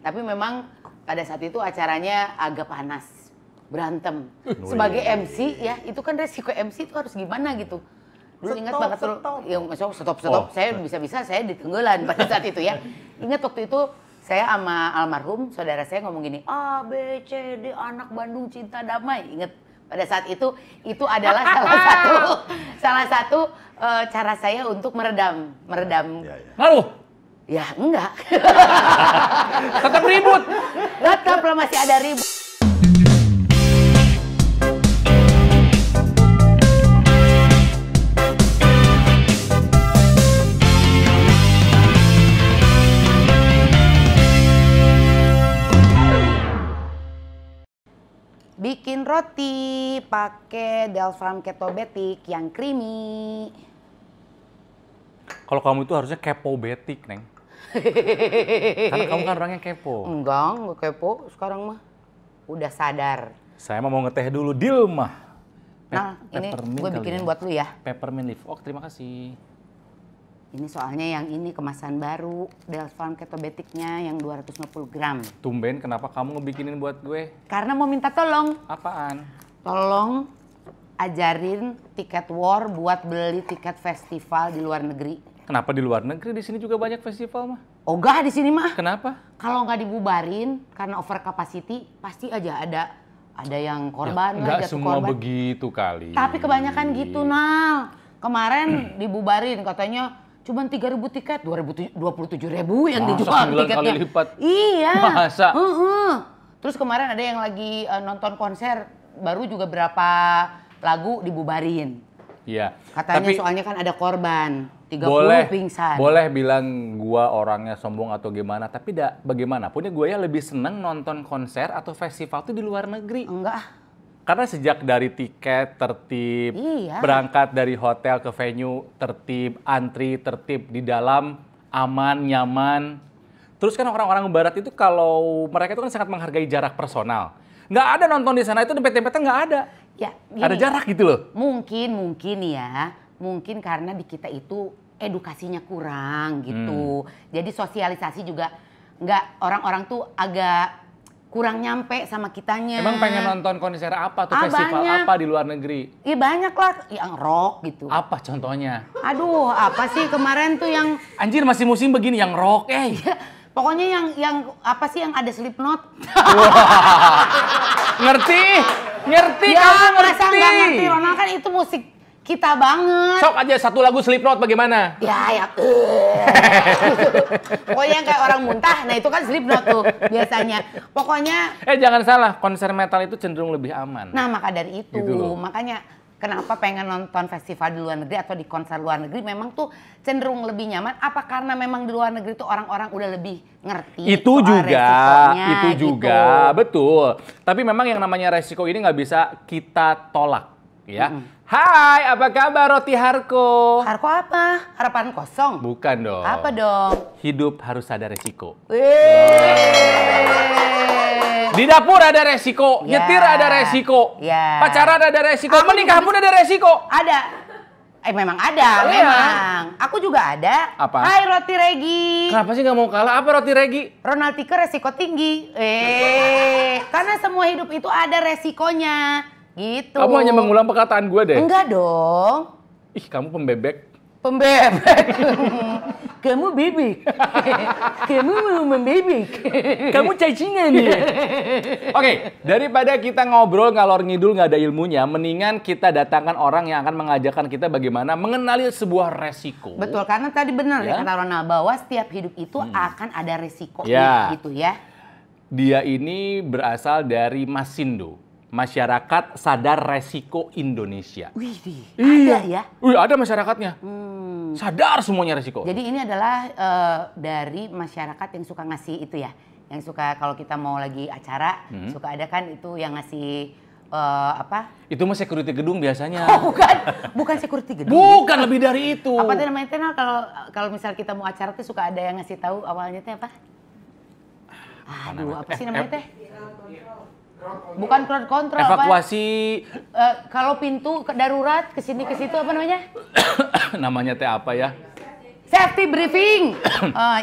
Tapi memang pada saat itu acaranya agak panas, berantem. Sebagai MC ya, itu kan resiko MC itu harus gimana gitu. Dulu ingat banget tuh, yang stop. Saya bisa-bisa saya ditenggelan pada saat itu ya. Ingat waktu itu saya sama almarhum saudara saya ngomong gini, A, B, C, D, anak Bandung cinta damai. Ingat pada saat itu adalah salah satu cara saya untuk meredam. Ngaruh? Ya enggak. Tetap ribut. Tetaplah masih ada ribut. Bikin roti pakai Delfarm Ketobetik yang creamy. Kalau kamu itu harusnya kepo betik, Neng. Karena kamu kan orangnya kepo. Enggak kepo sekarang mah. Udah sadar. Saya mau ngeteh dulu, Dilma. Nah, ini gue bikinin buat lu ya. Peppermint leaf. Oh, terima kasih. Ini soalnya yang ini kemasan baru, Delfarm Ketobetiknya yang 250 gram. Tumben kenapa kamu ngebikinin buat gue? Karena mau minta tolong. Apaan? Tolong ajarin tiket war buat beli tiket festival di luar negeri. Kenapa di luar negeri? Di sini juga banyak festival mah. Ogah di sini mah. Kenapa? Kalau nggak dibubarin karena over capacity, pasti aja ada yang korban ya, lah, nggak jatuh semua korban. Begitu kali. Tapi kebanyakan gitu, Nal. Kemarin dibubarin katanya cuma 3.000 tiket, 27.000 yang dijual 9 tiketnya. kali lipat. Iya. Masa? Terus kemarin ada yang lagi nonton konser, baru juga berapa lagu dibubarin. Iya. Katanya tapi, soalnya kan ada korban, 30 pingsan. Boleh bilang gua orangnya sombong atau gimana, tapi bagaimanapun ya gue ya lebih seneng nonton konser atau festival tuh di luar negeri. Enggak. Karena sejak dari tiket tertib, Iya. berangkat dari hotel ke venue tertib, antri tertib, di dalam aman, nyaman. Terus kan orang-orang barat itu kalau mereka itu kan sangat menghargai jarak personal. Nggak ada nonton di sana itu dempet-dempetnya nggak ada. Ya, gini, ada jarak gitu loh. Mungkin ya, mungkin karena di kita itu edukasinya kurang gitu. Jadi sosialisasi juga nggak, orang-orang tuh agak kurang nyampe sama kitanya. Emang pengen nonton konser apa tuh, festival banyak. apa di luar negeri? Iya banyak lah, yang rock gitu. Apa contohnya? Aduh, apa sih kemarin tuh yang Anjir masih musim begini yang rock, pokoknya yang apa sih yang ada Slipknot? Ngerti Ya, kamu masa ngerti. nggak ngerti, Ronald kan itu musik kita banget. Sok aja satu lagu Slipknot bagaimana? Ya. Pokoknya yang kayak orang muntah, nah itu kan Slipknot tuh biasanya. Pokoknya. Jangan salah, konser metal itu cenderung lebih aman. Nah maka dari itu, Gitu loh. makanya kenapa pengen nonton festival di luar negeri atau di konser luar negeri memang tuh cenderung lebih nyaman. Apa karena memang di luar negeri tuh orang-orang udah lebih ngerti Itu soal resikonya, juga, gitu. betul. Tapi memang yang namanya resiko ini nggak bisa kita tolak, ya. Hai, apa kabar Roti Harko? Harko apa? Harapan kosong? Bukan dong. Apa dong? Hidup harus ada resiko. Di Di dapur ada resiko, Ya. nyetir ada resiko, Ya. pacaran ada resiko, Aku menikah juga pun ada resiko. Ada. Memang ada, Oh, iya. memang. Aku juga ada. Apa? Hai Roti Regi. Kenapa sih nggak mau kalah? Apa Roti Regi? Ronald Tiker resiko tinggi. Karena semua hidup itu ada resikonya. Gitu. Kamu hanya mengulang perkataan gue deh. Enggak dong. Ih, kamu pembebek. Pembebek. Kamu bebek. Kamu mau membebek. Kamu cacingan ya? Oke, daripada kita ngobrol ngalor ngidul nggak ada ilmunya, mendingan kita datangkan orang yang akan mengajarkan kita bagaimana mengenali sebuah resiko. Betul, karena tadi benar Ya. ya kata Ronald bahwa setiap hidup itu akan ada resikonya Ya. gitu ya. Dia ini berasal dari Masindo, Masyarakat Sadar Resiko Indonesia. Wih, ada ya. Wih, ada masyarakatnya. Sadar semuanya resiko. Jadi ini adalah dari masyarakat yang suka ngasih itu ya. Yang suka kalau kita mau lagi acara, suka ada kan itu yang ngasih apa? Itu mah security gedung biasanya. Oh, bukan security gedung. Bukan, lebih dari itu. Apa tuh namanya Tenal? Kalau misal kita mau acara tuh suka ada yang ngasih tahu awalnya teh apa? Aduh, apa sih namanya teh? Bukan crowd control. Evakuasi. Kalau pintu darurat ke sini ke situ apa namanya? Namanya teh apa ya? Safety briefing.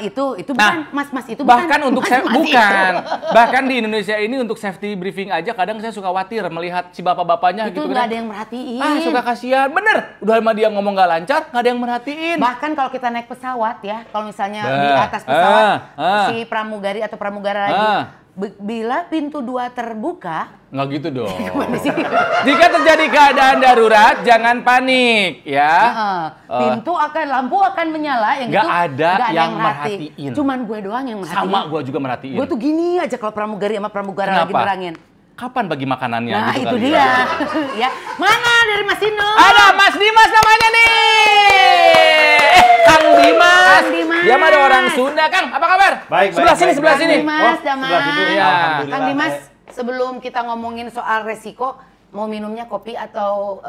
Itu bukan Mas itu bahkan untuk Mas, bukan. Bahkan di Indonesia ini untuk safety briefing aja kadang saya suka khawatir melihat si bapak-bapaknya itu gitu nggak kan. ada yang merhatiin. Suka kasihan. Bener. Udah sama dia ngomong nggak lancar, nggak ada yang merhatiin. Bahkan kalau kita naik pesawat ya, kalau misalnya di atas pesawat si pramugari atau pramugara lagi bila pintu 2 terbuka, nggak gitu dong. Jika terjadi keadaan darurat, jangan panik ya. Lampu akan menyala, yang nggak itu ada nggak yang merhatiin. Cuman gue doang yang merhatiin. Sama gue juga merhatiin. Gue tuh gini aja kalau pramugari sama pramugara lagi nerangin. Kapan bagi makanannya? Nah gitu itu kali dia. Ya. Mana dari Mas Ino? Ada Mas Dimas namanya nih. Kang Dimas. Dia mah ada orang Sunda, Kang. Apa kabar? Baik. Sebelah sini. Kang Dimas, sebelah situ. Ya. Kang Dimas, sebelum kita ngomongin soal resiko, mau minumnya kopi atau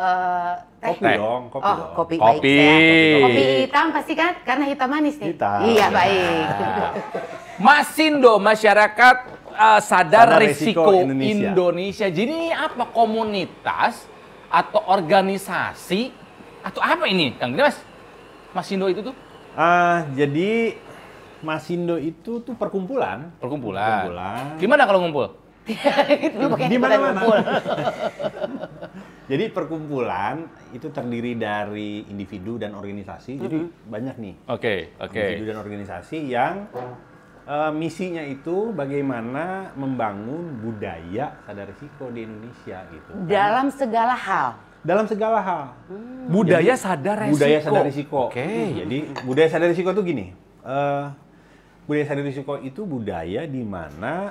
teh? Kopi dong. Kopi. Kopi. Baik. Kopi hitam pasti kan? Karena hitam manis nih. Hitam. Iya, baik. Masindo, masyarakat sadar risiko Indonesia. Indonesia. Jadi ini apa? Komunitas atau organisasi atau apa ini, Kang Dimas? Masindo itu tuh? Jadi Masindo itu tuh perkumpulan. Gimana kalau ngumpul? Di mana-mana. Jadi perkumpulan itu terdiri dari individu dan organisasi. Jadi banyak nih. Oke. Individu dan organisasi yang misinya itu bagaimana membangun budaya sadar risiko di Indonesia gitu. Dalam segala hal. Dalam segala hal. Budaya sadar risiko. Budaya sadar risiko. Oke. Jadi budaya sadar risiko itu gini. Budaya sadar risiko itu budaya di mana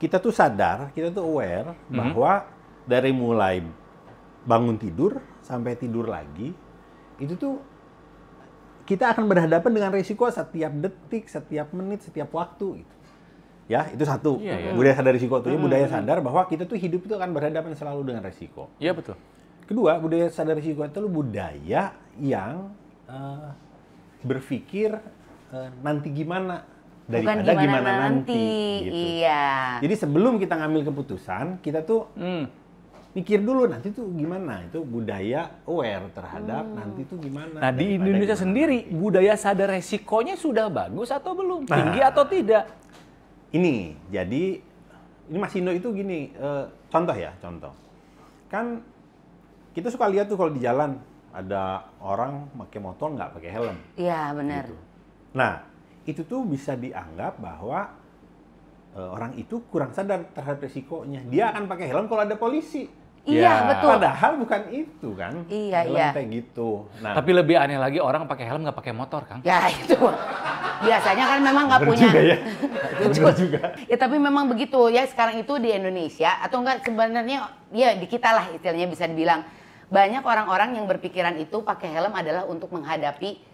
kita tuh sadar, kita tuh aware bahwa dari mulai bangun tidur sampai tidur lagi itu tuh kita akan berhadapan dengan risiko setiap detik, setiap menit, setiap waktu gitu. Ya, itu satu. Budaya sadar risiko itu budaya sadar bahwa kita tuh hidup itu akan berhadapan selalu dengan risiko. Iya, betul. Kedua, budaya sadar risiko itu budaya yang berpikir nanti gimana daripada gimana nanti gitu. Iya. Jadi sebelum kita ngambil keputusan, kita tuh mikir dulu nanti tuh gimana. Itu budaya aware terhadap nanti tuh gimana. Nah, di Indonesia sendiri budaya sadar resikonya sudah bagus atau belum? Tinggi atau tidak? Ini Masindo itu gini, contoh. Kan kita suka lihat tuh kalau di jalan ada orang pakai motor nggak pakai helm. Iya, benar. Gitu. Nah, itu tuh bisa dianggap bahwa orang itu kurang sadar terhadap resikonya. Dia akan pakai helm kalau ada polisi. Iya, betul. Padahal bukan itu kan. Iya. Kayak gitu. Nah, Tapi lebih aneh lagi orang pakai helm nggak pakai motor, Kang. Ya itu. Biasanya kan memang nggak punya. juga ya. Betul juga. Ya tapi memang begitu ya, sekarang itu di Indonesia atau enggak sebenarnya ya di kita lah istilahnya bisa dibilang banyak orang-orang yang berpikiran itu pakai helm adalah untuk menghadapi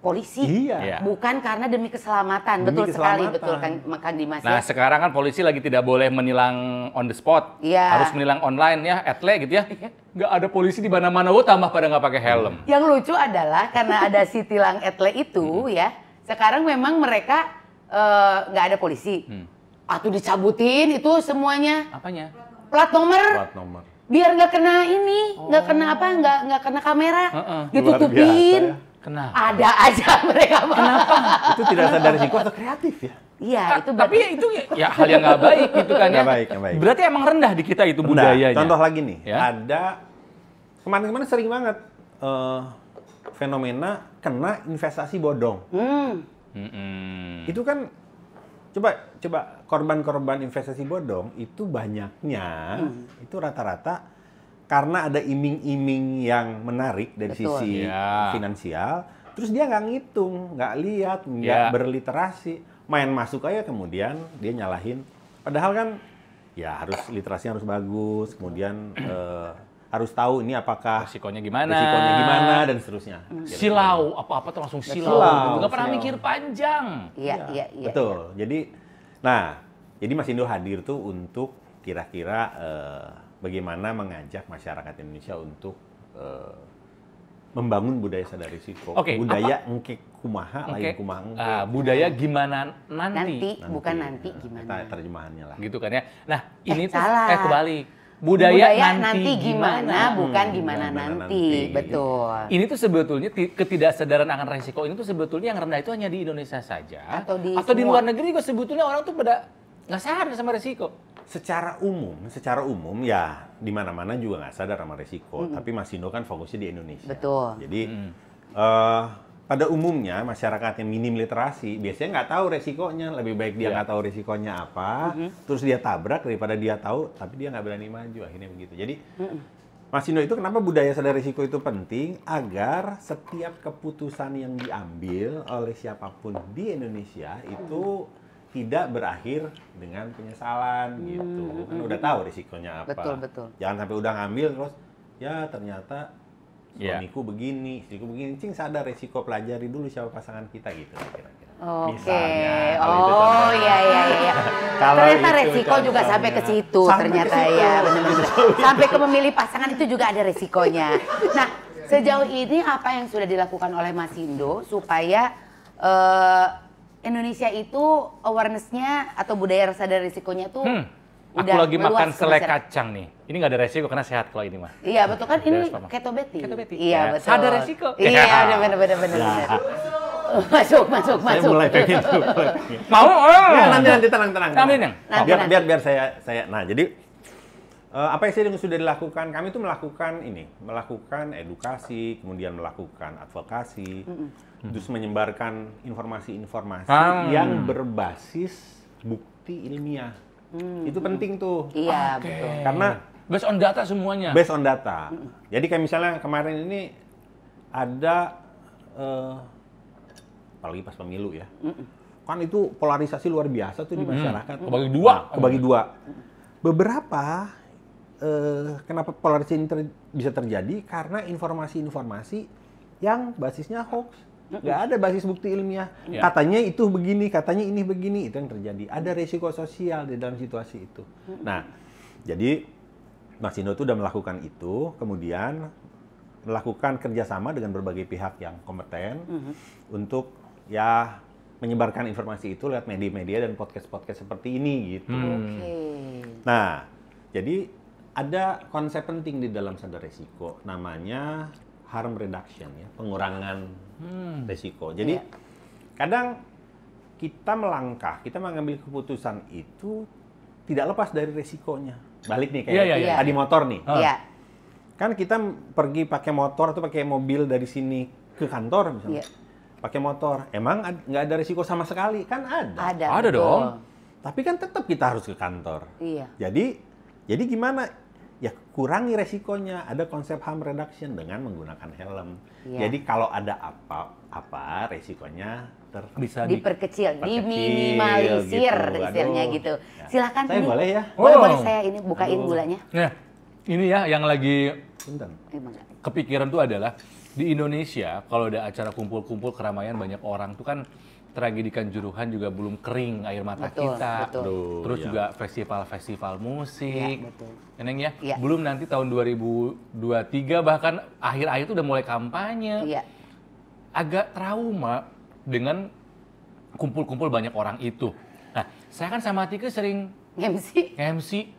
polisi. Iya. Bukan karena demi keselamatan. Demi betul sekali, keselamatan. betul kan Dimas Nah, ya. sekarang kan polisi lagi tidak boleh menilang on the spot. Iya. Harus menilang online ya, etle gitu ya. Nggak ada polisi di mana-mana, tambah pada nggak pakai helm. Yang lucu adalah karena ada si tilang etle itu ya, sekarang memang mereka nggak ada polisi. Atau dicabutin itu semuanya. Apanya? Plat nomor. Plat nomor. Biar nggak kena ini, nggak kena apa, nggak kena kamera. Ditutupin. Luar biasa ya. Kenapa? Ada aja mereka. Kenapa? Itu tidak sadar risiko atau kreatif ya? Iya, itu Tapi itu ya hal yang nggak baik gitu kan ya. Nggak baik, nggak baik. Berarti emang rendah di kita itu budayanya. Contoh lagi nih, Ya. ada kemarin-kemarin sering banget fenomena kena investasi bodong. Itu kan coba korban-korban investasi bodong itu banyaknya itu rata-rata karena ada iming-iming yang menarik dari Betul. sisi Ya. finansial, terus dia nggak ngitung, nggak lihat, nggak berliterasi, main masuk aja kemudian dia nyalahin. Padahal kan ya harus literasinya harus bagus, kemudian harus tahu ini apakah Resikonya gimana dan seterusnya. Silau, apa-apa tuh langsung silau. Nggak pernah mikir panjang. Iya. Betul. Jadi Mas Indo hadir tuh untuk kira-kira bagaimana mengajak masyarakat Indonesia untuk membangun budaya sadar risiko. Oke, budaya engke kumaha, lain kumaha engke. Budaya gimana nanti. Nanti, bukan nanti gimana. Terjemahannya lah. Gitu kan ya. Nah, ini tuh salah. kebalik. budaya nanti gimana, bukan gimana nanti. Betul. Ini tuh sebetulnya ketidaksedaran akan resiko ini tuh sebetulnya yang rendah itu hanya di Indonesia saja. Atau di luar negeri juga sebetulnya orang tuh pada nggak sadar sama resiko. Secara umum ya di mana-mana juga nggak sadar sama resiko. Tapi Masindo kan fokusnya di Indonesia. Betul. Jadi pada umumnya masyarakat yang minim literasi biasanya nggak tahu resikonya, lebih baik dia nggak tahu resikonya apa, terus dia tabrak daripada dia tahu tapi dia nggak berani maju, akhirnya begitu. Jadi Masindo itu kenapa budaya sadar risiko itu penting agar setiap keputusan yang diambil oleh siapapun di Indonesia itu tidak berakhir dengan penyesalan gitu. Kan udah tahu risikonya apa. Betul. Jangan sampai udah ngambil terus ya ternyata suamiku begini, istriku begini, cing sadar resiko, pelajari dulu siapa pasangan kita gitu kira-kira. Oke. Oh iya. Ternyata resiko juga sampai ke situ ternyata ya, benar-benar. Sampai ke memilih pasangan itu juga ada resikonya. Nah, sejauh ini apa yang sudah dilakukan oleh Masindo supaya Indonesia itu awareness-nya atau budaya sadar risikonya tuh Aku lagi makan selai kacang nih. Ini nggak ada resiko karena sehat kalau ini mah. Iya betul kan, ini keto beti. Iya betul. Sadar resiko. Iya benar. Masuk. Saya mulai pengen tuh. Mau? Ya, nanti tenang. Biar saya. Nah jadi apa yang sudah dilakukan? Kami itu melakukan edukasi, kemudian melakukan advokasi, terus menyebarkan informasi-informasi yang berbasis bukti ilmiah. Itu penting tuh. Iya, betul. Karena based on data semuanya. Based on data. Jadi kayak misalnya kemarin ini ada apalagi pas pemilu ya. Kan itu polarisasi luar biasa tuh di masyarakat. Kebagi dua. Beberapa kenapa polarisasi ini bisa terjadi karena informasi-informasi yang basisnya hoax. Nggak ada basis bukti ilmiah. Katanya itu begini, katanya ini begini, itu yang terjadi. Ada resiko sosial di dalam situasi itu. Nah, jadi Masindo itu sudah melakukan itu, kemudian melakukan kerjasama dengan berbagai pihak yang kompeten untuk ya menyebarkan informasi itu lewat media-media dan podcast-podcast seperti ini gitu. Nah, jadi ada konsep penting di dalam sadar resiko, namanya harm reduction ya, pengurangan resiko. Jadi kadang kita mengambil keputusan itu tidak lepas dari resikonya. Balik nih kayak tadi motor nih. Kan kita pergi pakai motor atau pakai mobil dari sini ke kantor misalnya. Pakai motor, emang nggak ada resiko sama sekali? Kan ada. Ada dong. Tapi kan tetap kita harus ke kantor. Iya. Jadi gimana? Ya kurangi resikonya, ada konsep harm reduction dengan menggunakan helm. Jadi kalau ada apa resikonya bisa diperkecil, diminimalisir gitu. istilahnya gitu. Silakan. Saya boleh ya? Boleh saya ini bukain gulanya. Nah, ini ya yang lagi Punten. kepikiran tuh adalah di Indonesia kalau ada acara kumpul-kumpul keramaian banyak orang tuh kan tragedi Kanjuruhan juga belum kering air mata kita. Terus juga festival-festival musik. Neng ya, belum nanti tahun 2023 bahkan akhir-akhir itu udah mulai kampanye. Agak trauma dengan kumpul-kumpul banyak orang itu. Nah, saya kan sama Tika sering MC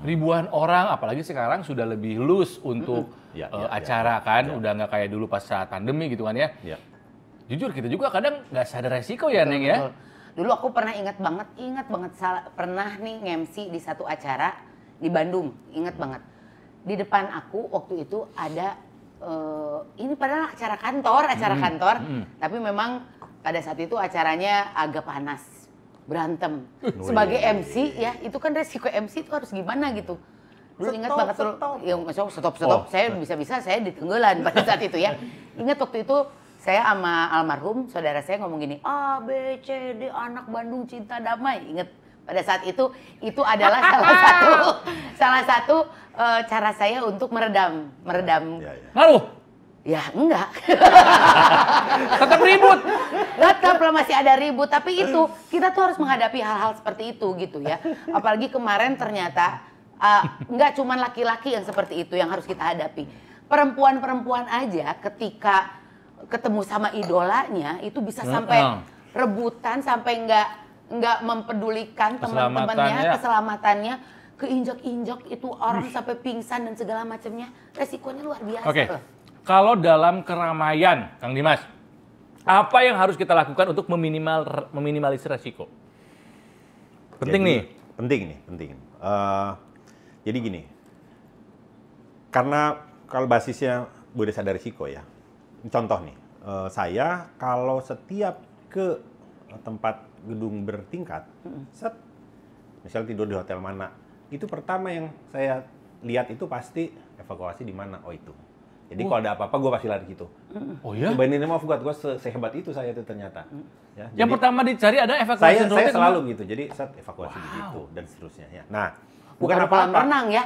ribuan orang, apalagi sekarang sudah lebih loose untuk acara kan, udah nggak kayak dulu pas saat pandemi gitu kan ya. Jujur kita juga kadang nggak sadar resiko ya Neng ya. Dulu aku pernah ingat banget pernah nih nge-MC di satu acara di Bandung, ingat banget. Di depan aku waktu itu ada ini padahal acara kantor, tapi memang pada saat itu acaranya agak panas, berantem. Sebagai MC ya, itu kan resiko MC itu harus gimana gitu. Dulu ingat banget tuh, ya stop. Saya bisa-bisa saya ditenggelan pada saat itu ya. Ingat waktu itu saya sama almarhum saudara saya ngomong gini, A, B, C, D, anak Bandung cinta damai. Ingat pada saat itu adalah salah satu cara saya untuk meredam. Ngaruh? Ya enggak. Tetap ribut. Tetaplah masih ada ribut, tapi itu kita tuh harus menghadapi hal-hal seperti itu gitu ya. Apalagi kemarin ternyata enggak cuma laki-laki yang seperti itu yang harus kita hadapi. Perempuan-perempuan aja ketika ketemu sama idolanya itu bisa sampai rebutan, sampai nggak mempedulikan teman-temannya, keselamatannya. keinjak-injak itu orang sampai pingsan dan segala macamnya, resikonya luar biasa. Oke. Kalau dalam keramaian, Kang Dimas, apa yang harus kita lakukan untuk meminimalisir resiko? Penting. Jadi gini, karena kalau basisnya budaya sadar risiko ya. Contoh nih, saya kalau setiap ke tempat gedung bertingkat, misal tidur di hotel mana, itu pertama yang saya lihat itu pasti evakuasi di mana. Oh itu. Jadi kalau ada apa-apa gue pasti lari gitu. Oh ya? Cobain ini maaf gue sehebat itu saya itu ternyata. Ya, Yang pertama dicari ada evakuasi saya selalu gitu. Jadi saat evakuasi begitu dan seterusnya ya. Nah, bukan kolam renang ya.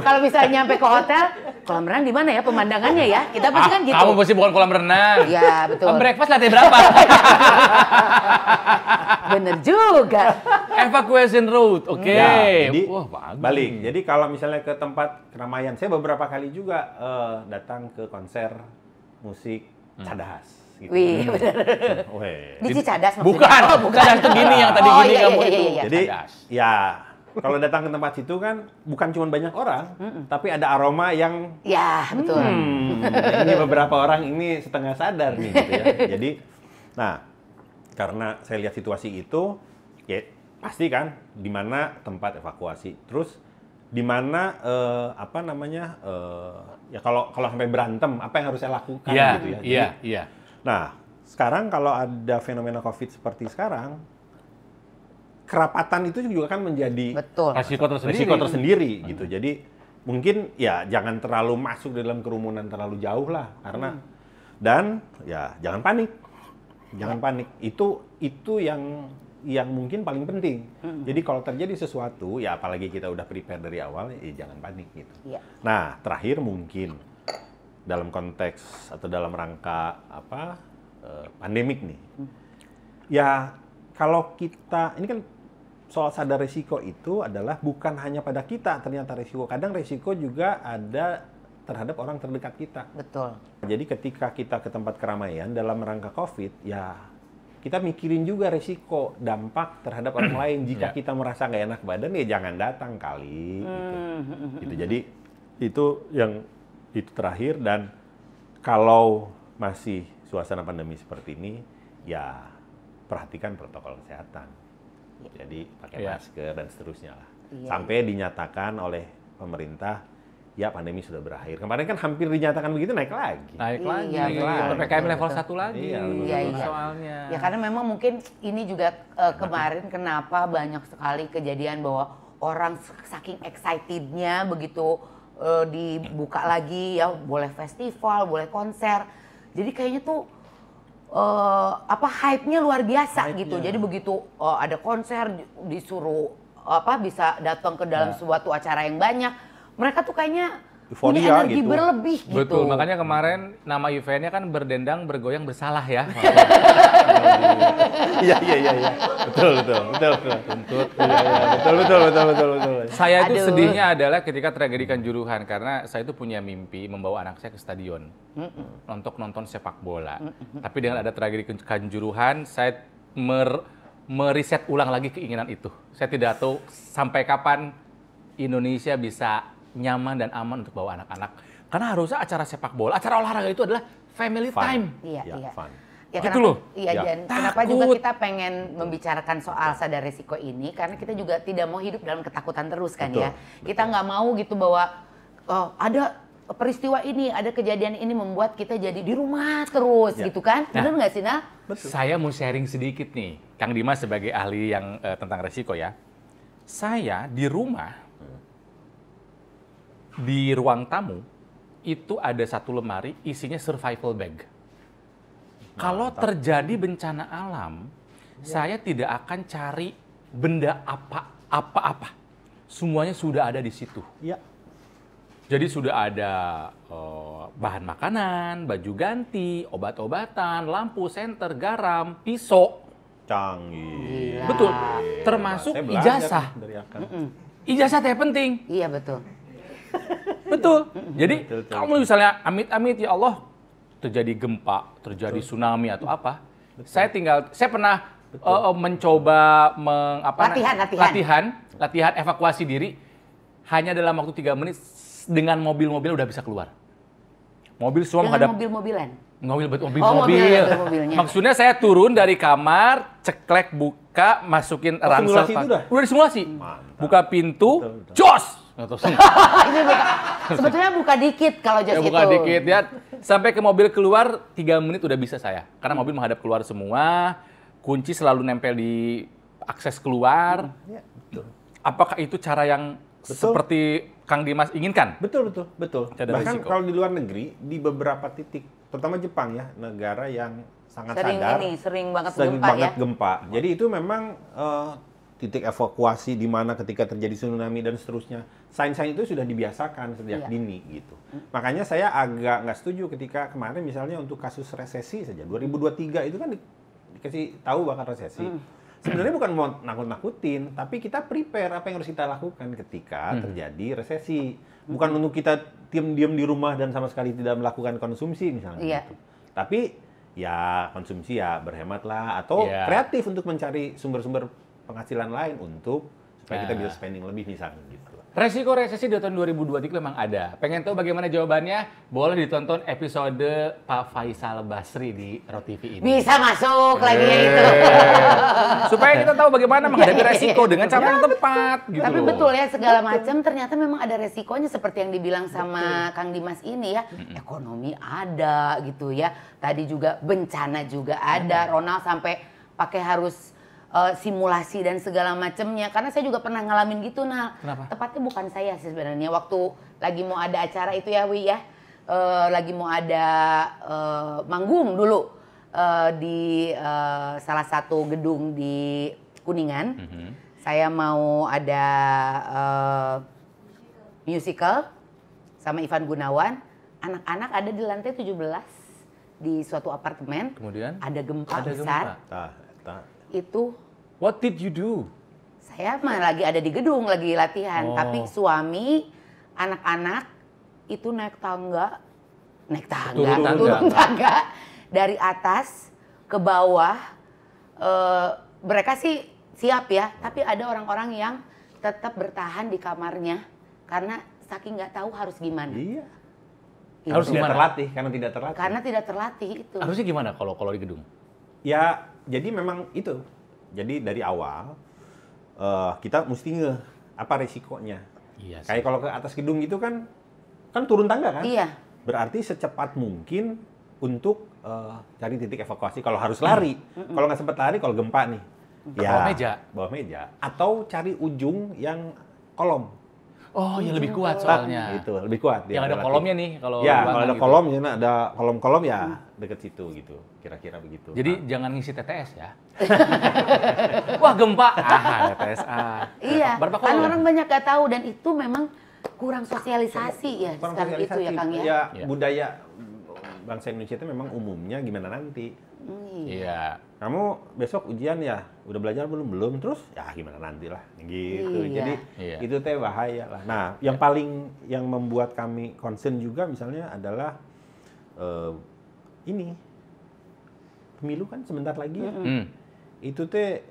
Kalau misalnya nyampe ke hotel, kolam renang di mana ya pemandangannya ya? Kita pasti kan gitu. Kamu pasti bukan kolam renang. Iya, betul. Breakfast lantai berapa? Bener juga. Evacuation route, oke. Ya, jadi wah, bagus. balik. Jadi kalau misalnya ke tempat keramaian, saya beberapa kali juga datang ke konser musik Cadas. Gitu. Wih, bener. Di Cicadas maksudnya? Bukan, Cadas itu gini yang tadi gini kamu itu. Jadi Cadas. ya kalau datang ke tempat situ kan bukan cuma banyak orang, tapi ada aroma yang Ya, betul. ini beberapa orang ini setengah sadar nih gitu ya. Jadi, nah karena saya lihat situasi itu, ya pasti kan di mana tempat evakuasi, terus di mana ya kalau sampai berantem apa yang harus saya lakukan gitu ya. Iya. Nah sekarang kalau ada fenomena COVID seperti sekarang, kerapatan itu juga kan menjadi resiko tersendiri gitu. Jadi mungkin ya jangan terlalu masuk dalam kerumunan terlalu jauh lah karena dan ya jangan panik. Jangan panik. Itu yang mungkin paling penting. Jadi kalau terjadi sesuatu ya apalagi kita udah prepare dari awal ya jangan panik gitu. Ya. Nah, terakhir mungkin dalam konteks atau dalam rangka pandemik nih. Ya kalau kita ini kan soal sadar risiko itu adalah bukan hanya pada kita ternyata risiko. Kadang risiko juga ada terhadap orang terdekat kita. Betul. Jadi ketika kita ke tempat keramaian dalam rangka COVID, ya kita mikirin juga risiko dampak terhadap orang lain. Jika kita merasa nggak enak badan, ya jangan datang kali. Gitu. Jadi itu terakhir dan kalau masih suasana pandemi seperti ini, ya perhatikan protokol kesehatan. Jadi pakai masker dan seterusnya lah. Sampai dinyatakan oleh pemerintah, ya pandemi sudah berakhir. Kemarin kan hampir dinyatakan begitu, naik lagi. PPKM level 1 lagi. Iya. Soalnya. Ya karena memang mungkin ini juga kemarin kenapa banyak sekali kejadian bahwa orang saking excitednya begitu dibuka lagi ya boleh festival, boleh konser. Jadi kayaknya tuh hype-nya luar biasa gitu. Jadi begitu ada konser disuruh bisa datang ke dalam suatu acara yang banyak, mereka tuh kayaknya punya energi gitu. Berlebih gitu. Betul, makanya kemarin nama eventnya kan berdendang bergoyang bersalah ya. Iya. Betul. Saya itu sedihnya adalah ketika tragedi Kanjuruhan karena saya itu punya mimpi membawa anak saya ke stadion untuk nonton sepak bola. Tapi dengan ada tragedi Kanjuruhan, saya meriset ulang lagi keinginan itu. Saya tidak tahu sampai kapan Indonesia bisa nyaman dan aman untuk bawa anak-anak. Karena harusnya acara sepak bola, acara olahraga itu adalah family time. Iya. Fun. Ya, gitu loh. Iya, dan kenapa juga kita pengen membicarakan soal sadar risiko ini, karena kita juga tidak mau hidup dalam ketakutan terus kan ya. Kita nggak mau gitu bahwa ada peristiwa ini, ada kejadian ini membuat kita jadi di rumah terus gitu kan. Benar nggak sih, Nal? Saya mau sharing sedikit nih, Kang Dimas sebagai ahli yang tentang risiko ya. Saya di rumah, di ruang tamu, itu ada satu lemari isinya survival bag. Kalau terjadi bencana alam, saya tidak akan cari benda apa-apa. Semuanya sudah ada di situ. Iya. Jadi sudah ada bahan makanan, baju ganti, obat-obatan, lampu senter, garam, pisau. Canggih. Betul. Termasuk ijazah. Ijazah teh penting. Iya, betul. Betul. Jadi kalau misalnya amit-amit ya Allah terjadi gempa, terjadi tsunami atau apa, saya pernah mencoba latihan evakuasi diri hanya dalam waktu 3 menit dengan mobil-mobil udah bisa keluar. Mobil semua menghadap mobil-mobilan. Mobilnya. Maksudnya saya turun dari kamar, ceklek buka, masukin ransel. Udah disimulasi. Mantap. Buka pintu, jos. Sebetulnya buka dikit kalau jos itu. Buka dikit ya. Sampai ke mobil keluar 3 menit udah bisa saya. Karena mobil menghadap keluar semua, kunci selalu nempel di akses keluar. Ya, betul. Apakah itu cara yang seperti Kang Dimas inginkan? Betul. Bahkan risiko. kalau di luar negeri, di beberapa titik, terutama Jepang ya, negara yang sangat sadar. Sering banget gempa. Jadi itu memang titik evakuasi di mana ketika terjadi tsunami dan seterusnya. Sains-sains itu sudah dibiasakan sejak dini gitu. Makanya saya agak nggak setuju ketika kemarin misalnya untuk kasus resesi saja. 2023 itu kan dikasih tahu bakal resesi. Sebenarnya bukan mau nakut-nakutin, tapi kita prepare apa yang harus kita lakukan ketika terjadi resesi. Bukan untuk kita diam-diam di rumah dan sama sekali tidak melakukan konsumsi misalnya. Gitu. Tapi ya konsumsi ya berhematlah atau kreatif untuk mencari sumber-sumber penghasilan lain untuk supaya kita bisa spending lebih misalnya gitu. Resiko resesi di tahun 2023 memang ada. Pengen tahu bagaimana jawabannya? Boleh ditonton episode Pak Faisal Basri di ROTV ini. Bisa masuk lagi itu. Supaya kita tahu bagaimana menghadapi resiko dengan cara yang tepat gitu. Tapi betul ya, segala macam ternyata memang ada resikonya seperti yang dibilang sama Kang Dimas ini ya. Ekonomi ada gitu ya. Tadi juga bencana juga ada. Ronald sampai pakai harus simulasi dan segala macamnya, karena saya juga pernah ngalamin gitu. Nah, tepatnya bukan saya sih sebenarnya, waktu lagi mau ada acara itu ya Wi ya, lagi mau ada manggung dulu di salah satu gedung di Kuningan. Saya mau ada musical sama Ivan Gunawan, anak-anak ada di lantai 17 di suatu apartemen. Kemudian ada gempa besar. Itu what did you do? Saya mah lagi ada di gedung, lagi latihan. Tapi suami, anak-anak itu turun tangga dari atas ke bawah. Mereka sih siap ya, tapi ada orang-orang yang tetap bertahan di kamarnya karena saking nggak tahu harus gimana. Iya. Gitu. Harus tidak terlatih, karena tidak terlatih. Itu. Harusnya gimana kalau di gedung? Ya, jadi memang itu. Jadi dari awal kita mesti apa resikonya. Iya. Kayak kalau ke atas gedung itu kan turun tangga kan? Iya. Berarti secepat mungkin untuk cari titik evakuasi kalau harus lari. Kalau nggak sempat lari, kalau gempa nih. Bawah meja. Atau cari ujung yang kolom. Oh, yang lebih kuat soalnya. Itu lebih kuat. Yang ada kolomnya nih kalau ada gitu. Kolomnya, ada kolom-kolom ya deket situ gitu. Kira-kira begitu. Jadi jangan ngisi TTS ya. Wah, gempa. Ada TSA. Iya. Kan orang banyak gak tahu dan itu memang kurang sosialisasi ya sekarang itu ya Kang ya. Ya, budaya bangsa Indonesia itu memang umumnya gimana nanti. Iya. Kamu besok ujian ya, udah belajar belum? Terus ya gimana nanti lah, gitu. Iya. Jadi itu teh bahaya lah. Nah, yang membuat kami concern juga misalnya adalah ini pemilu kan sebentar lagi ya. Itu teh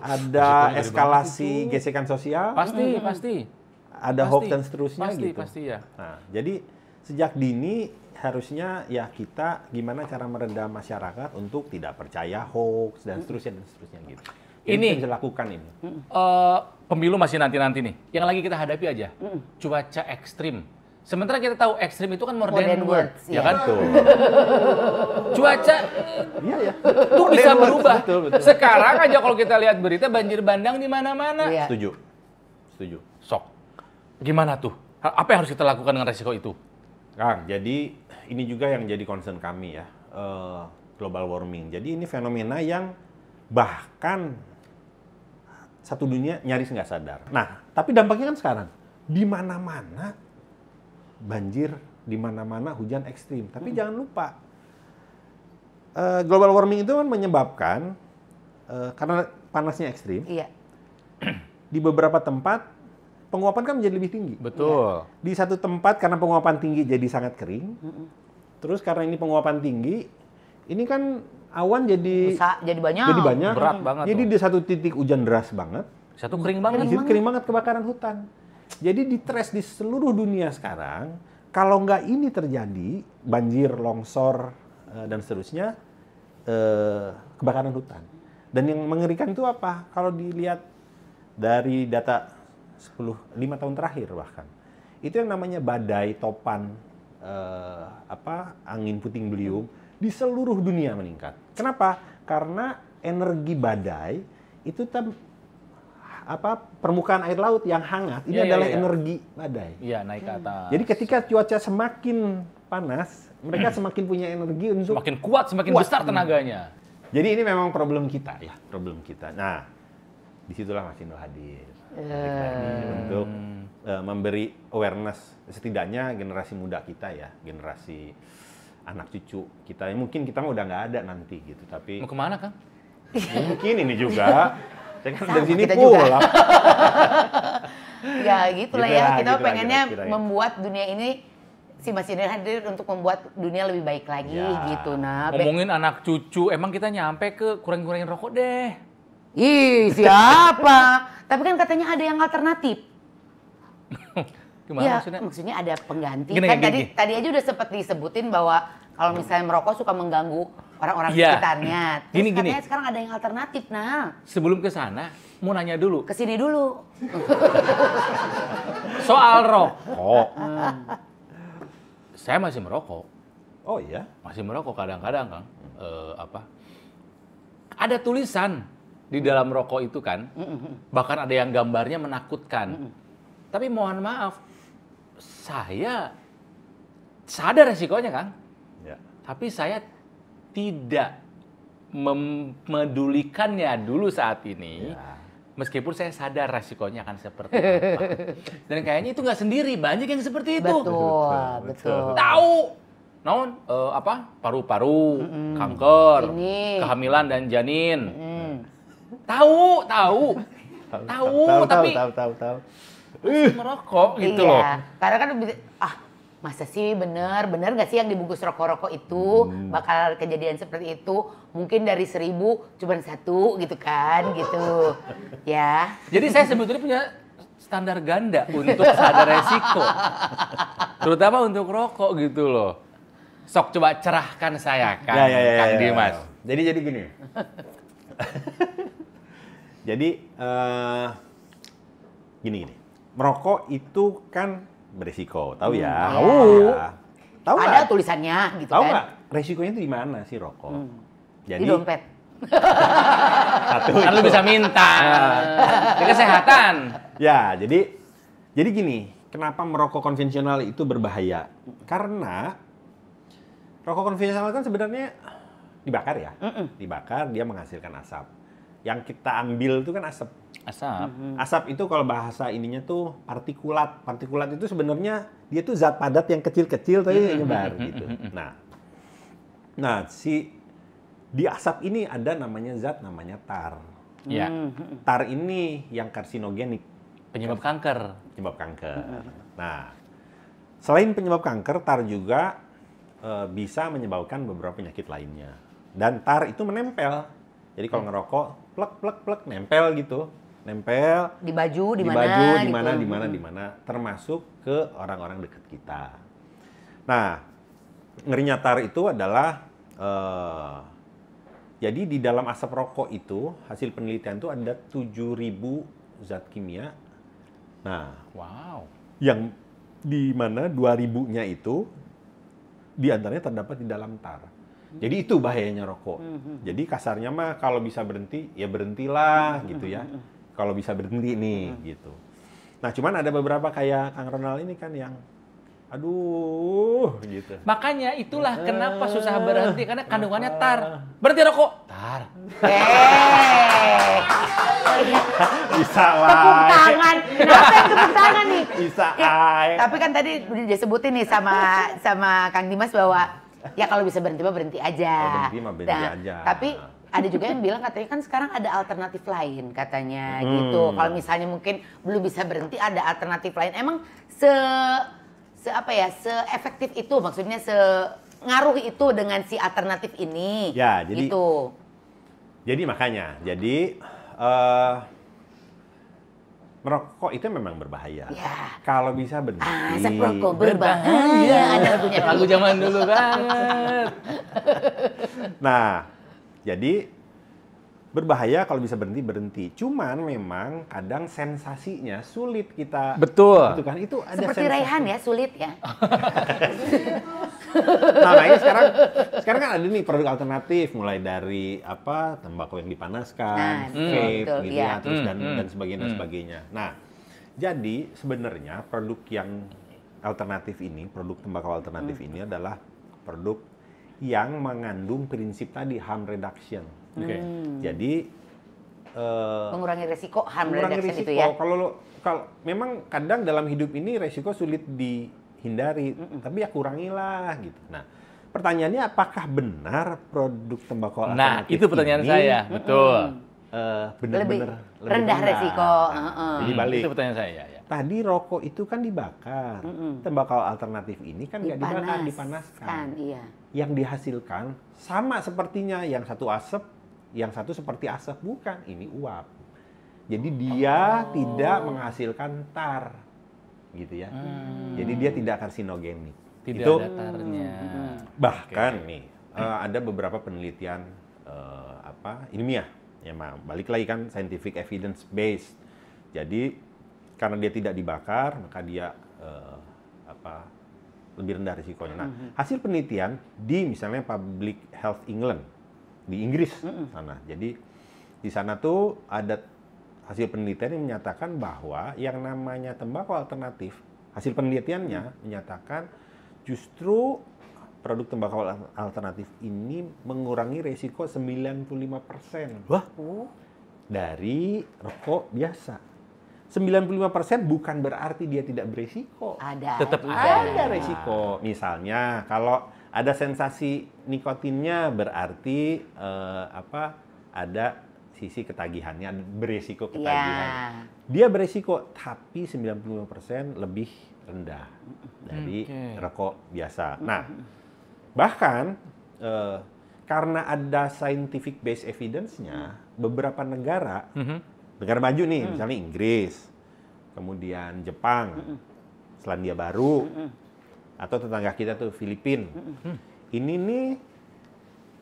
ada eskalasi gesekan sosial. Pasti. Ada hoax dan seterusnya gitu. Pasti ya. Nah, jadi sejak dini harusnya ya kita gimana cara meredam masyarakat untuk tidak percaya hoax dan seterusnya gitu. Ini bisa lakukan ini. Pemilu masih nanti nih. Yang lagi kita hadapi aja cuaca ekstrim. Sementara kita tahu ekstrim itu kan modern words, ya kan? Betul. Cuaca itu bisa berubah. Betul. Sekarang aja kalau kita lihat berita banjir bandang di mana-mana. Setuju. Sok. Gimana tuh? Apa yang harus kita lakukan dengan resiko itu? Kang, jadi ini juga yang jadi concern kami ya, global warming. Jadi ini fenomena yang bahkan satu dunia nyaris nggak sadar. Nah, tapi dampaknya kan sekarang di mana-mana banjir, di mana-mana hujan ekstrim. Tapi jangan lupa, global warming itu kan menyebabkan karena panasnya ekstrim. Iya. Di beberapa tempat penguapan kan menjadi lebih tinggi. Betul. Di satu tempat karena penguapan tinggi jadi sangat kering. Terus karena ini penguapan tinggi, ini kan awan jadi jadi banyak. Berat banget. Jadi tuh. di satu titik hujan deras banget, Satu kering banget. di situ kering banget kebakaran hutan. Jadi di trace di seluruh dunia sekarang, kalau nggak ini terjadi, banjir, longsor, dan seterusnya, kebakaran hutan. Dan yang mengerikan itu apa? Kalau dilihat dari data 5 tahun terakhir bahkan, itu yang namanya badai, topan, angin puting beliung di seluruh dunia meningkat. Kenapa? Karena energi badai itu permukaan air laut yang hangat ini adalah energi badai. Iya, naik ke atas. Jadi ketika cuaca semakin panas, mereka semakin punya energi untuk semakin kuat, semakin besar tenaganya. Jadi ini memang problem kita ya, problem kita. Nah, disitulah Mas Indro hadir. Untuk memberi awareness setidaknya generasi muda kita ya, generasi anak cucu kita. Mungkin kita udah nggak ada nanti gitu, tapi Mau kemana, Kang? ya mungkin ini juga. Saya kan dari sini kita pulang. Ya gitulah Gitu ya, lah, kita gitu lah, pengennya kira-kira ya. membuat dunia ini, si Mas Indra hadir untuk membuat dunia lebih baik lagi Ya. gitu. Nah, Ngomongin anak cucu, emang kita nyampe ke kurang-kurangin rokok deh. ih siapa? Tapi kan katanya ada yang alternatif. Gimana Ya, maksudnya? ada pengganti. Gini, Kan gini. tadi aja udah sempat disebutin bahwa kalau misalnya merokok suka mengganggu orang-orang Iya. sekitarnya. Terus Gini. katanya sekarang ada yang alternatif. Nah, Sebelum ke sana, mau nanya dulu. kesini dulu. Soal rokok. Saya masih merokok. Oh iya. Masih merokok kadang-kadang, Kang. Ada tulisan di dalam rokok itu kan. Bahkan ada yang gambarnya menakutkan. Tapi mohon maaf, saya sadar resikonya, Kang. Ya. Tapi saya tidak memedulikannya dulu saat ini. Ya. Meskipun saya sadar resikonya akan seperti apa. Dan kayaknya itu nggak sendiri, banyak yang seperti itu. Betul. Tahu, naon paru-paru, kanker, Ini. kehamilan dan janin. Tahu, tapi tahu. masih merokok gitu loh. Karena kan masa sih bener nggak sih yang dibungkus rokok-rokok itu bakal kejadian seperti itu? Mungkin dari 1000 cuma 1 gitu kan, gitu. Ya. Jadi saya sebetulnya punya standar ganda untuk sadar resiko. Terutama untuk rokok gitu loh. Sok coba cerahkan saya, Kang Dimas. Jadi gini. Jadi gini. Merokok itu kan berisiko, tahu ya? Tahu Ada nggak? tulisannya gitu Tahu kan. nggak resikonya itu di mana sih rokok? Di dompet. Satu Kan lu itu. bisa minta. Di kesehatan. Ya, jadi gini, kenapa merokok konvensional itu berbahaya? Karena rokok konvensional kan sebenarnya dibakar ya, dibakar dia menghasilkan asap. Yang kita ambil itu kan asap. Asap. Asap itu kalau bahasa ininya tuh partikulat. Partikulat itu sebenarnya dia tuh zat padat yang kecil-kecil tapi nyebar gitu. Nah, di asap ini ada namanya zat namanya tar. Ya. Tar ini yang karsinogenik. Penyebab kanker. Penyebab kanker. Nah, selain penyebab kanker, tar juga bisa menyebabkan beberapa penyakit lainnya. Dan tar itu menempel. Jadi kalau ngerokok, plek, nempel gitu. Nempel Di baju, di mana, termasuk ke orang-orang dekat kita. Nah, ngerinya tar itu adalah, jadi di dalam asap rokok itu, hasil penelitian itu ada 7.000 zat kimia. Nah, Wow. yang di mana 2.000-nya itu diantaranya terdapat di dalam tar. Jadi itu bahayanya rokok. Jadi kasarnya mah kalau bisa berhenti, ya berhentilah gitu ya. Kalau bisa berhenti nih gitu. Nah cuman ada beberapa kayak Kang Ronald ini kan yang aduh gitu. Makanya itulah kenapa susah berhenti, karena kandungannya tar. Berhenti rokok, tar. Bisa Tepuk lah. tangan. Kenapa yang tepuk tangan nih? Bisa Ya, ay. tapi kan tadi udah disebutin nih sama Kang Dimas bahwa ya kalau bisa berhenti mah berhenti aja. Oh, berhenti mah berhenti aja. Tapi ada juga yang bilang katanya kan sekarang ada alternatif lain katanya gitu. Kalau misalnya mungkin belum bisa berhenti, ada alternatif lain. Emang se efektif itu, maksudnya ngaruh itu dengan si alternatif ini. Ya, jadi gitu. Jadi makanya, merokok itu memang berbahaya. Ya. Kalau bisa berhenti. Asap rokok berbahaya. Ada lagunya. Lagu zaman dulu banget. Nah, jadi berbahaya kalau bisa berhenti. Cuman memang kadang sensasinya sulit kita. Betul. Itu kan itu ada Seperti sensasi. Raihan ya, sulit ya. Nah, makanya sekarang kan ada nih produk alternatif mulai dari tembakau yang dipanaskan, vape betul, gitu iya. ya, terus dan sebagainya. Nah, jadi sebenarnya produk yang alternatif ini, produk tembakau alternatif ini adalah produk yang mengandung prinsip tadi harm reduction. Oke. Jadi Mengurangi resiko harm mengurangi reduction risiko. itu ya. Kalau memang kadang dalam hidup ini resiko sulit dihindari, tapi ya kurangilah gitu. Nah, pertanyaannya apakah benar produk tembakau Nah, alternatif itu pertanyaan ini, saya. Betul. benar-benar Lebih rendah resiko. Jadi balik. Itu pertanyaan saya, ya. Tadi rokok itu kan dibakar, tembakau alternatif ini kan nggak dibakar, dipanaskan. Iya. Yang dihasilkan sama sepertinya, yang satu asap, yang satu seperti asap, bukan, ini uap. Jadi dia tidak menghasilkan tar, gitu ya. Jadi dia tidak karsinogenik. Tidak Itu ada tarnya. bahkan nih ada beberapa penelitian ilmiah, ya balik lagi kan scientific evidence based. Jadi karena dia tidak dibakar, maka dia lebih rendah risikonya. Nah, hasil penelitian di misalnya Public Health England di Inggris sana. Jadi di sana tuh ada hasil penelitian yang menyatakan bahwa yang namanya tembakau alternatif, hasil penelitiannya menyatakan justru produk tembakau alternatif ini mengurangi resiko 95% dari rokok biasa. 95% bukan berarti dia tidak beresiko. Tetap Ada resiko. Misalnya kalau ada sensasi nikotinnya berarti ada sisi ketagihannya, beresiko ketagihan. Dia beresiko tapi 95% lebih rendah dari rokok biasa. Nah, bahkan karena ada scientific based evidence-nya, beberapa negara maju nih, misalnya Inggris, kemudian Jepang, Selandia Baru, atau tetangga kita tuh Filipina. Ini nih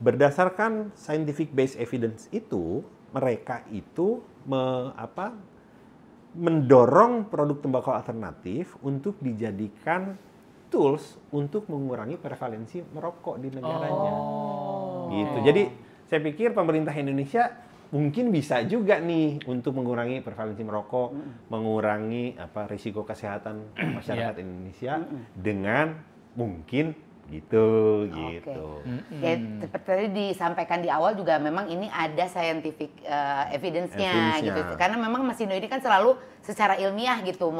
berdasarkan scientific based evidence itu, mereka itu mendorong produk tembakau alternatif untuk dijadikan tools untuk mengurangi prevalensi merokok di negaranya. Gitu. Jadi saya pikir pemerintah Indonesia mungkin bisa juga nih untuk mengurangi prevalensi merokok, mengurangi risiko kesehatan masyarakat Indonesia dengan mungkin gitu. Ya, seperti tadi disampaikan di awal juga memang ini ada scientific evidence-nya gitu. Karena memang Mas Indo ini kan selalu secara ilmiah gitu.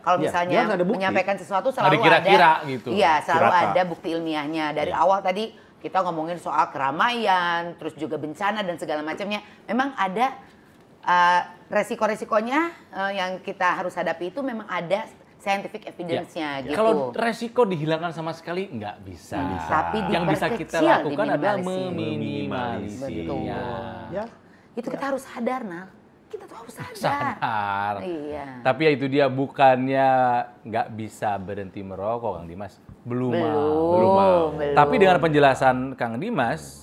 Kalau misalnya menyampaikan sesuatu selalu kira-kira gitu. Iya, selalu ada bukti ilmiahnya. Dari awal tadi kita ngomongin soal keramaian, terus juga bencana dan segala macamnya. Memang ada resiko-resikonya yang kita harus hadapi itu memang ada scientific evidence-nya gitu. Kalau resiko dihilangkan sama sekali nggak bisa. Tapi yang bisa kita lakukan adalah meminimalisirnya. Itu kita harus sadar, Nal. Kita tuh harus sadar. Iya. Tapi ya itu dia, bukannya nggak bisa berhenti merokok, Kang Dimas. Belum mau. Tapi dengan penjelasan Kang Dimas,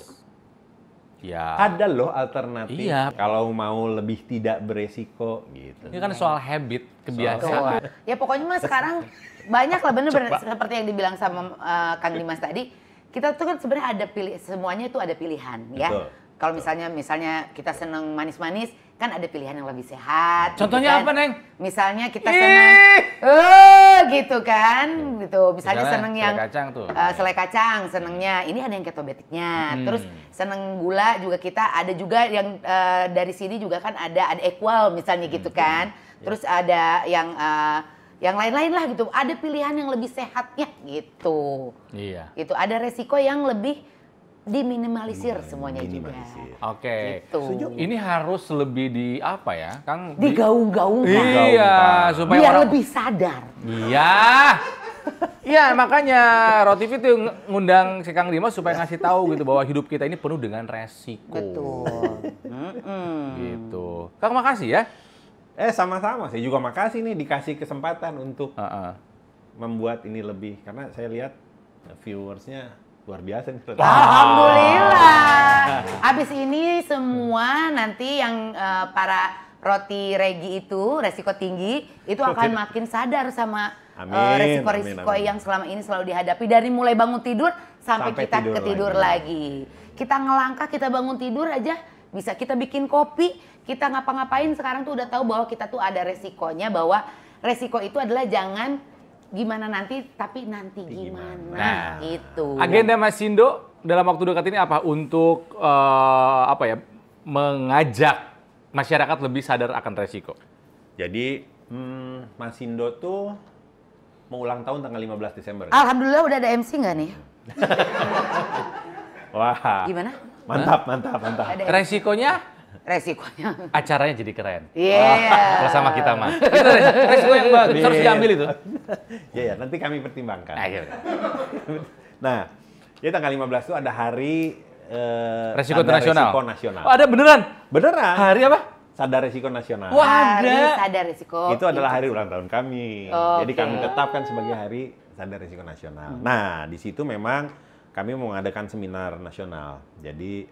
ya ada loh alternatif. Iya. Kalau mau lebih tidak beresiko gitu. Ini kan soal habit, kebiasaan. Ya pokoknya Mas sekarang banyak lah bener-bener seperti yang dibilang sama Kang Dimas tadi. Kita tuh kan sebenarnya ada semuanya itu ada pilihan ya. Kalau misalnya kita seneng manis-manis, kan ada pilihan yang lebih sehat. Contohnya gitu kan. apa, Neng? Misalnya kita seneng, gitu kan, gitu. Misalnya seneng yang selai kacang tuh. Selai kacang, senengnya. Ini ada yang ketobetiknya. Terus seneng gula juga kita ada juga yang dari sini juga kan ada equal misalnya gitu kan. Terus ada yang lain-lain lah gitu. Ada pilihan yang lebih sehatnya gitu. Iya. Gitu. Ada resiko yang lebih diminimalisir semuanya juga. Oke. Gitu. Ini harus lebih Kang? Digaung-gaungkan. Iya, supaya biar orang lebih sadar. Iya. Iya, makanya Roti TV tuh ngundang si Kang Dimas supaya ngasih tahu gitu bahwa hidup kita ini penuh dengan resiko. Betul. Gitu. Kang, makasih ya. Sama-sama. Saya juga makasih nih dikasih kesempatan untuk membuat ini lebih, karena saya lihat viewersnya luar biasa nih. Alhamdulillah. Habis ini semua nanti yang para roti Regi itu resiko tinggi itu akan makin sadar sama resiko-resiko yang selama ini selalu dihadapi, dari mulai bangun tidur sampai kita ketidur lagi. Kita ngelangkah, kita bangun tidur aja bisa kita bikin kopi, kita ngapa-ngapain sekarang tuh udah tahu bahwa kita tuh ada resikonya, bahwa resiko itu adalah jangan gimana nanti, tapi nanti gimana. Nah, itu. Agenda Mas Sindo dalam waktu dekat ini apa untuk mengajak masyarakat lebih sadar akan resiko? Jadi Mas Sindo tuh mau ulang tahun tanggal 15 Desember. Alhamdulillah udah ada MC nggak nih? Wah. Gimana? Mantap. Resikonya? Resikonya. Acaranya jadi keren. Iya. Kalau sama kita mah. Itu resiko yang bagus, harus diambil itu. Ya, nanti kami pertimbangkan. Akhirnya. Nah, jadi tanggal 15 itu ada hari Resiko Sadar Internasional. Resiko Nasional. Oh, ada beneran? Beneran. Hari apa? Sadar Resiko Nasional. Wah, Hari ada. sadar resiko. Itu adalah hari ulang tahun kami. Jadi kami tetapkan sebagai hari Sadar Resiko Nasional. Nah, di situ memang kami mengadakan seminar nasional. Jadi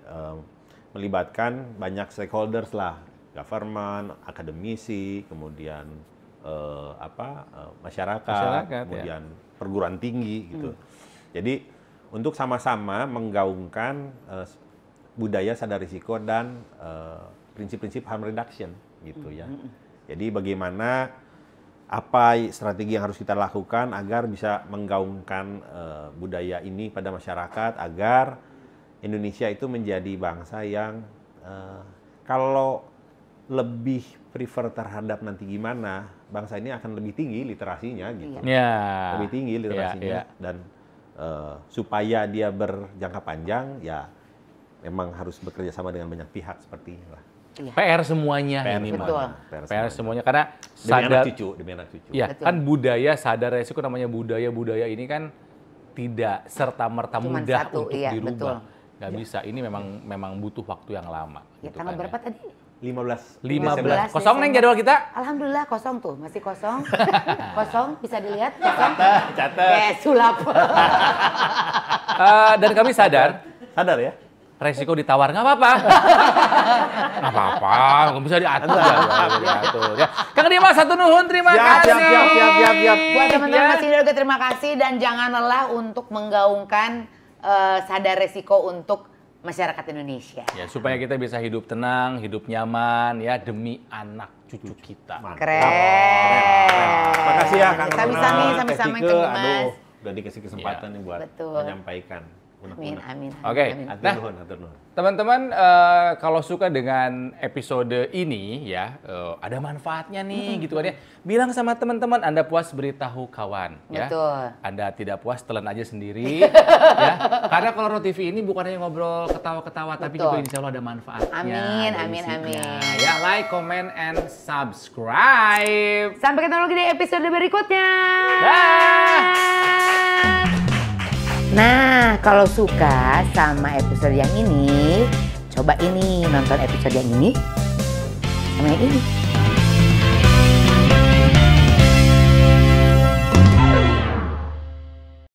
melibatkan banyak stakeholders lah, government, akademisi, kemudian masyarakat, kemudian perguruan tinggi gitu. Jadi untuk sama-sama menggaungkan budaya sadar risiko dan prinsip-prinsip harm reduction gitu ya. Jadi bagaimana apa strategi yang harus kita lakukan agar bisa menggaungkan budaya ini pada masyarakat, agar Indonesia itu menjadi bangsa yang kalau lebih prefer terhadap nanti gimana, bangsa ini akan lebih tinggi literasinya gitu. Ya. Lebih tinggi literasinya dan supaya dia berjangka panjang ya memang harus bekerja sama dengan banyak pihak seperti inilah. PR semuanya PR ini betul. mah. PR semuanya karena Demi sadar anak cucu. Ya, Betul. kan budaya sadar resiko, namanya budaya ini kan tidak serta-merta Cuman mudah satu, untuk iya, dirubah. betul. Nggak bisa, ini memang butuh waktu yang lama. Ya, gitu tanggal kan berapa ya. tadi? 15 15. Desember. Kosong neng jadwal kita? Alhamdulillah kosong tuh, masih kosong. Kosong, bisa dilihat kosong. Catat. Sulap. Dan kami sadar, Sadar ya? resiko ditawar nggak apa-apa. Nggak apa-apa, nggak bisa diatur. Ya. Kang Dimas, satu nuhun, terima kasih. Siap. Buat teman-teman masih juga terima kasih, dan jangan lelah untuk menggaungkan sadar resiko untuk masyarakat Indonesia. Ya, supaya kita bisa hidup tenang, hidup nyaman, ya demi anak cucu kita. Keren. Makasih ya Kang Sami-sami, Ronald, sami-sami Teh Sike. Kang Dimas. Aduh, udah dikasih kesempatan nih buat Betul. menyampaikan. Amin. Oke. Amin. Nah, Hatur nuhun. teman-teman, kalau suka dengan episode ini ya, ada manfaatnya nih gitu kan ya. Bilang sama teman-teman, Anda puas beritahu kawan ya. Betul. Anda tidak puas telan aja sendiri ya. Karena kalau Roti TV ini bukan hanya ngobrol ketawa-ketawa, tapi Betul. juga insya Allah ada manfaatnya. Amin, dari amin, isinya. amin. Ya, like, comment, and subscribe. Sampai ketemu lagi di episode berikutnya. Dah. Nah, kalau suka sama episode yang ini, coba ini nonton episode yang ini sama yang ini.